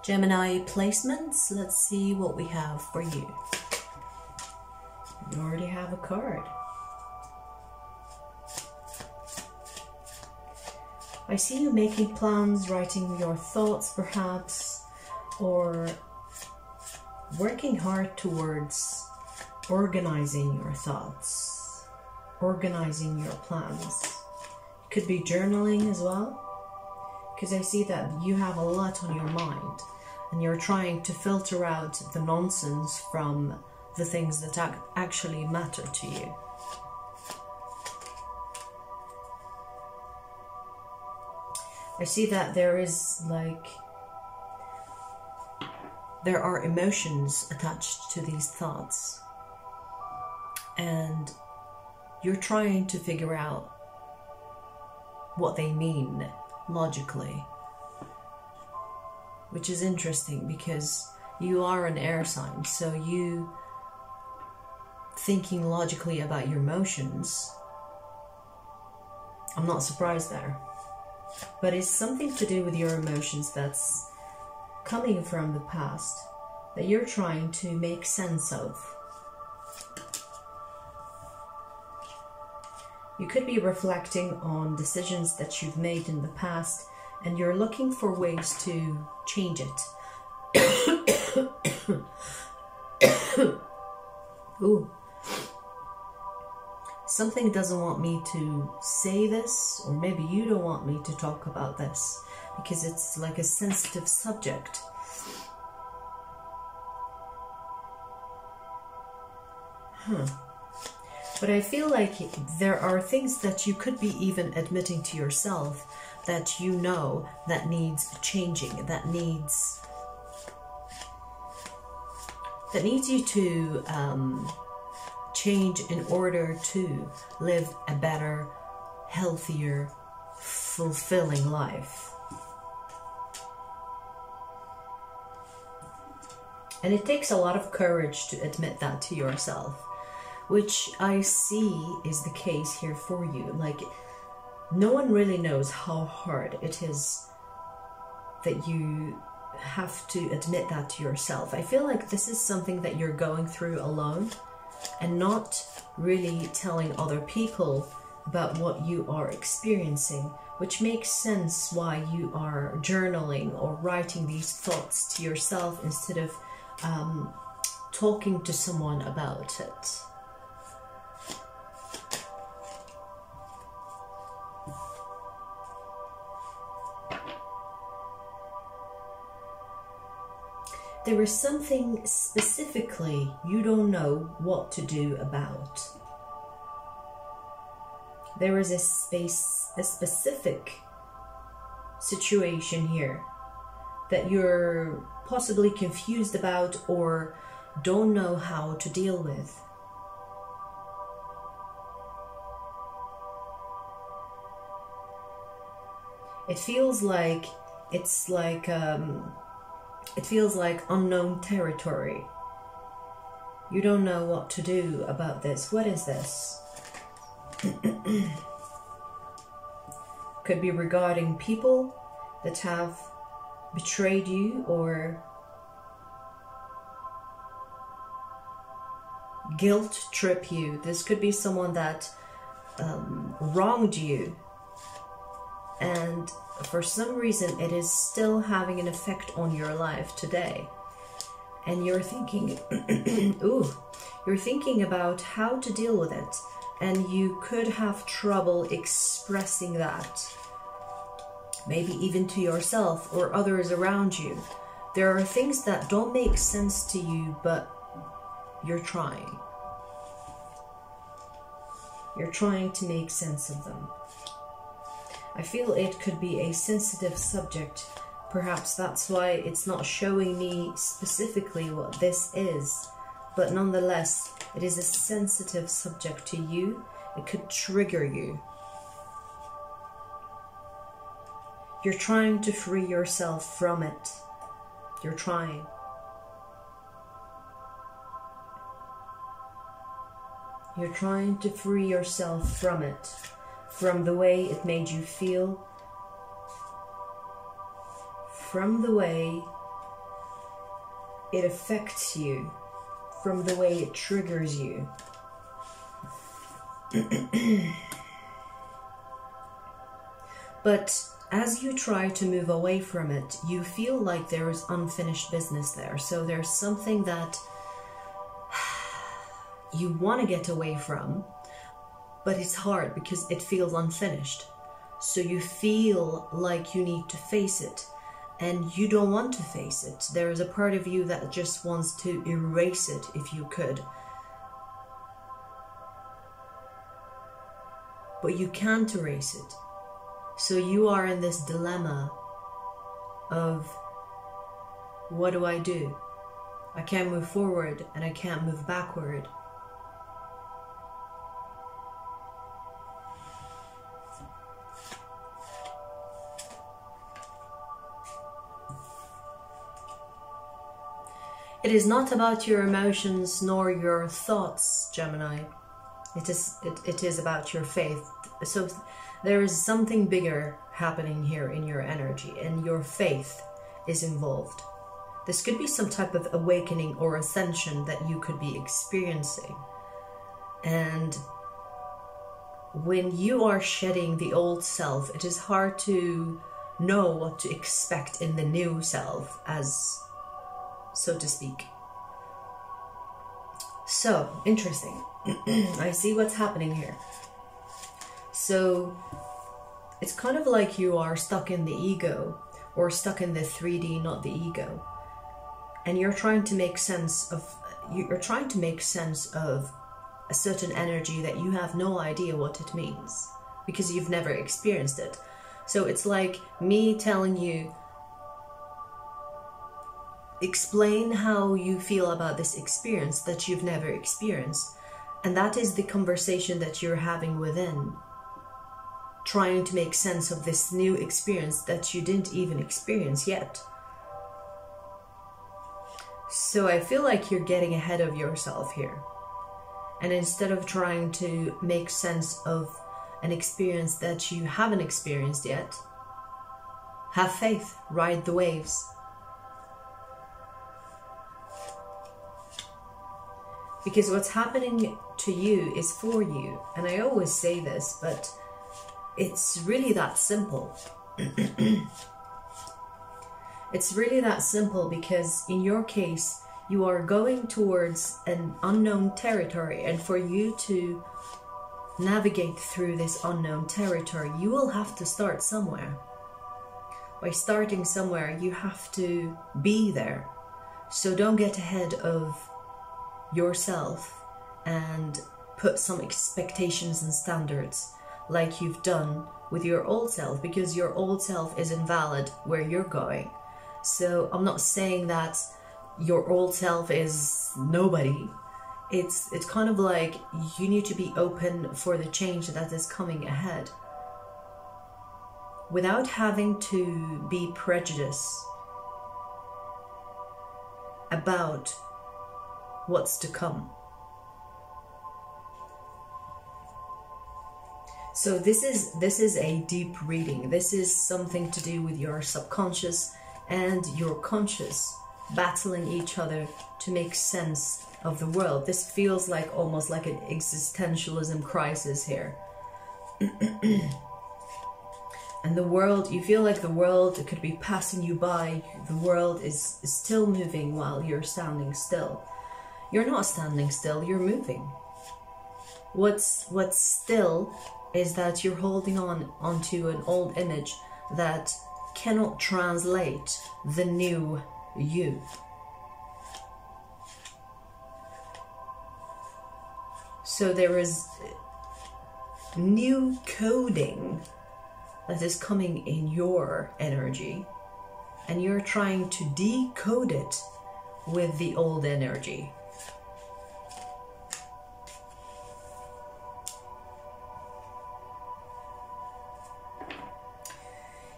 Gemini placements. Let's see what we have for you. You already have a card. I see you making plans, writing your thoughts perhaps, or working hard towards organizing your thoughts, organizing your plans. It could be journaling as well, because I see that you have a lot on your mind and you're trying to filter out the nonsense from the things that actually matter to you. I see that there are emotions attached to these thoughts, and you're trying to figure out what they mean logically, which is interesting because you are an air sign, so you thinking logically about your emotions, I'm not surprised there. But it's something to do with your emotions that's coming from the past that you're trying to make sense of. You could be reflecting on decisions that you've made in the past and you're looking for ways to change it. Ooh. Something doesn't want me to say this, or maybe you don't want me to talk about this because it's like a sensitive subject. But I feel like there are things that you could be even admitting to yourself that you know that needs changing, that needs you to change in order to live a better, healthier, fulfilling life. And it takes a lot of courage to admit that to yourself, which I see is the case here for you. Like, no one really knows how hard it is that you have to admit that to yourself. I feel like this is something that you're going through alone and not really telling other people about what you are experiencing, which makes sense why you are journaling or writing these thoughts to yourself instead of talking to someone about it. There is something specifically you don't know what to do about. There is a specific situation here that you're possibly confused about or don't know how to deal with. It feels like it feels like unknown territory. You don't know what to do about this. What is this? Could be regarding people that have betrayed you or guilt trip you. This could be someone that wronged you, and for some reason it is still having an effect on your life today, and you're thinking you're thinking about how to deal with it, and you could have trouble expressing that, maybe even to yourself or others around you. There are things that don't make sense to you, but you're trying to make sense of them. I feel it could be a sensitive subject. Perhaps that's why it's not showing me specifically what this is. But nonetheless, it is a sensitive subject to you. It could trigger you. You're trying to free yourself from it. You're trying. You're trying to free yourself from it. From the way it made you feel, from the way it affects you, from the way it triggers you. But as you try to move away from it, you feel like there is unfinished business there. So there's something that you want to get away from, but it's hard because it feels unfinished. So you feel like you need to face it, and you don't want to face it. There is a part of you that just wants to erase it if you could. But you can't erase it. So you are in this dilemma of, what do I do? I can't move forward and I can't move backward. It is not about your emotions nor your thoughts, Gemini. It is about your faith. So there is something bigger happening here in your energy, and your faith is involved. This could be some type of awakening or ascension that you could be experiencing. And when you are shedding the old self, it is hard to know what to expect in the new self, as so to speak. So, interesting. I see what's happening here. So, it's kind of like you are stuck in the ego, or stuck in the 3D, not the ego. And you're trying to make sense of, a certain energy that you have no idea what it means, because you've never experienced it. So it's like me telling you, explain how you feel about this experience that you've never experienced. And that is the conversation that you're having within, trying to make sense of this new experience that you didn't even experience yet. So I feel like you're getting ahead of yourself here. And instead of trying to make sense of an experience that you haven't experienced yet, have faith, ride the waves. Because what's happening to you is for you. And I always say this, but it's really that simple. It's really that simple, because in your case, you are going towards an unknown territory. And for you to navigate through this unknown territory, you will have to start somewhere. By starting somewhere, you have to be there. So don't get ahead of yourself and put some expectations and standards like you've done with your old self, because your old self is invalid where you're going. So I'm not saying that your old self is nobody. It's kind of like you need to be open for the change that is coming ahead, without having to be prejudiced about what's to come. So this is a deep reading. This is something to do with your subconscious and your conscious battling each other to make sense of the world. This feels like almost like an existentialism crisis here. And the world, you feel like the world could be passing you by. The world is still moving while you're standing still. You're not standing still, you're moving. What's still is that you're holding onto an old image that cannot translate the new you. So there is new coding that is coming in your energy, and you're trying to decode it with the old energy.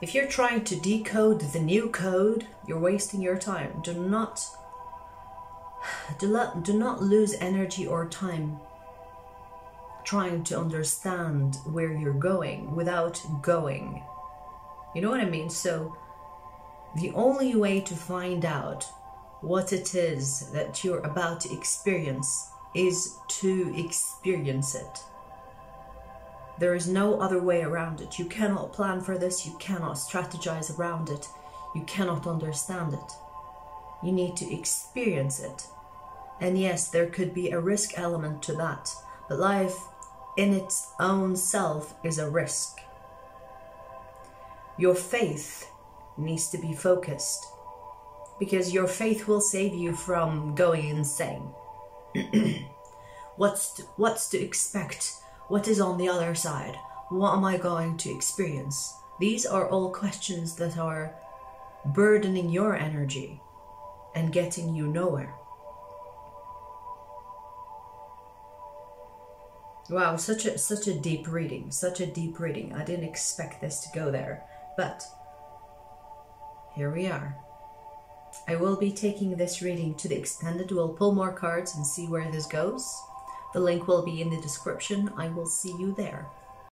If you're trying to decode the new code, you're wasting your time. Do not lose energy or time trying to understand where you're going without going. You know what I mean? So the only way to find out what it is that you're about to experience is to experience it. There is no other way around it. You cannot plan for this. You cannot strategize around it. You cannot understand it. You need to experience it. And yes, there could be a risk element to that. But life in its own self is a risk. Your faith needs to be focused, because your faith will save you from going insane. What's to expect? What is on the other side? What am I going to experience? These are all questions that are burdening your energy and getting you nowhere. Wow, such a deep reading, such a deep reading. I didn't expect this to go there, but here we are. I will be taking this reading to the extended. We'll pull more cards and see where this goes. The link will be in the description. I will see you there.